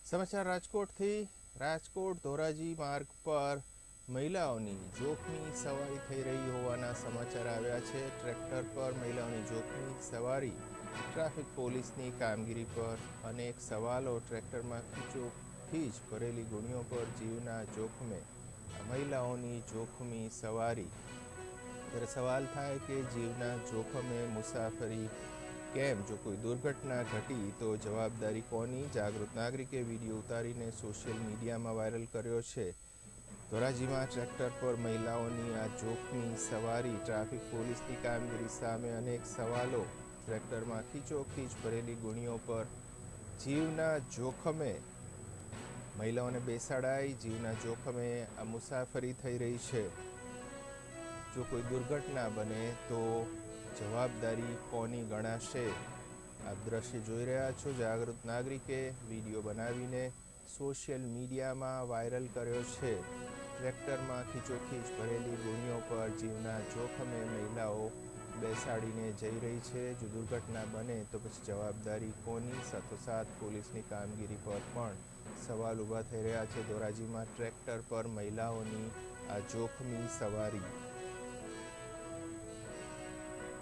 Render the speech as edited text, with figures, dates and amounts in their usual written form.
સમાચાર રાજકોટથી। રાજકોટ ધોરાજી માર્ગ પર મહિલાઓની જોખમી સવારી થઈ રહી હોવાના સમાચાર આવ્યા છે। ટ્રેક્ટર પર મહિલાઓની જોખમી સવારી, ટ્રાફિક પોલીસની કામગીરી પર અનેક સવાલો। ટ્રેક્ટરમાં ખીચોખીચ ભરેલી ગુણીઓ પર જીવના જોખમે મહિલાઓની જોખમી સવારી। ત્યારે સવાલ થાય કે જીવના જોખમે મુસાફરી કેમ? જો કોઈ દુર્ઘટના ઘટી તો જવાબદારી કોની? જાગૃત નાગરિકે વિડીયો ઉતારીને સોશિયલ મીડિયામાં વાયરલ કર્યો છે। ધોરાજીમાં ટ્રેક્ટર પર મહિલાઓની આ જોખમી સવારી, ટ્રાફિક પોલીસની કામગીરી સામે અનેક સવાલો। ટ્રેક્ટરમાં ખીચોખીચ ભરેલી ગુણીઓ પર જીવના જોખમે મહિલાઓને બેસાડાઈ, જીવના જોખમે આ મુસાફરી થઈ રહી છે। જો કોઈ દુર્ઘટના બને તો જવાબદારી કોની ગણાશે? આપ દ્રશ્ય જોઈ રહ્યા છો। જાગૃત નાગરિકે વિડીયો બનાવીને સોશિયલ મીડિયામાં વાયરલ કર્યો છે। ટ્રેક્ટરમાં ખીચોખીચ ભરેલી ગુણીઓ પર જીવના જોખમે મહિલાઓ બેસાડીને જઈ રહી છે। જો દુર્ઘટના બને તો પછી જવાબદારી કોની? સાથોસાથ પોલીસની કામગીરી પર પણ સવાલ ઊભા થઈ રહ્યા છે। ધોરાજીમાં ટ્રેક્ટર પર મહિલાઓની આ જોખમી સવારી।